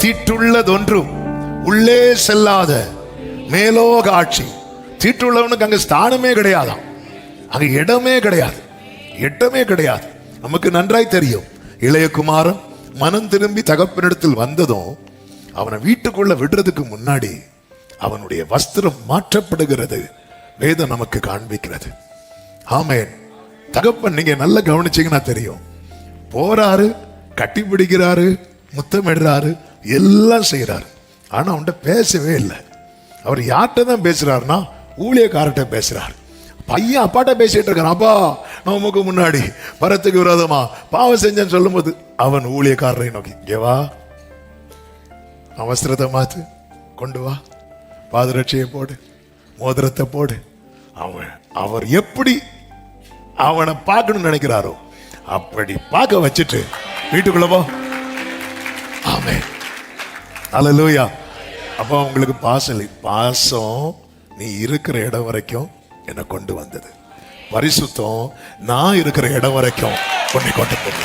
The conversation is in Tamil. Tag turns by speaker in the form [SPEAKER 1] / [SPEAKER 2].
[SPEAKER 1] தீட்டுள்ளதொன்றும் உள்ளே செல்லாத மேலோக ஆட்சி. தீட்டுள்ளவனுக்கு அங்க ஸ்தானமே கிடையாதாம், அங்க இடமே கிடையாது, இடமே கிடையாது. நமக்கு நன்றாய் தெரியும், இளைய குமாரன் மனம் திரும்பி தகப்பனிடத்தில் வந்ததும் அவனை வீட்டுக்குள்ள விடுறதுக்கு முன்னாடி அவனுடைய வஸ்திரம் மாற்றப்படுகிறது வேதம் நமக்கு காண்பிக்கிறது. ஆமென். தகப்பன் நீங்க நல்லா கவனிச்சீங்கன்னா தெரியும், போறாரு, கட்டி பிடிக்கிறாரு, முத்தமிடுறாரு, எல்லாம் செய்யறாரு. ஆனா அவன்கிட்ட பேசவே இல்லை. அவர் யார்கிட்ட தான் பேசுறாருன்னா ஊழியக்காரர்கிட்ட பேசுறாரு. பையன் அப்பாட்ட பேசிட்டு இருக்கான், அப்பா நமக்கு முன்னாடி வரத்துக்கு விரோதமா பாவம் செஞ்சேன்னு சொல்லும் போது அவன் ஊழியக்காரரை நோக்கி, இங்கே வா, அவசரத்தை மாத்து, கொண்டு வா, பாதரட்சியை போடு, மோதிரத்தை போடு. அவர் எப்படி அவனை பார்க்கணும்னு நினைக்கிறாரோ அப்படி பார்க்க வச்சுட்டு வீட்டுக்குள்ள போ. ஆமென். அல்லேலூயா. அப்போ உங்களுக்கு பாசம் நீ இருக்கிற இடம் வரைக்கும் என்னை கொண்டு வந்தது, பரிசுத்தம் நான் இருக்கிற இடம் வரைக்கும் கொண்டு போங்க.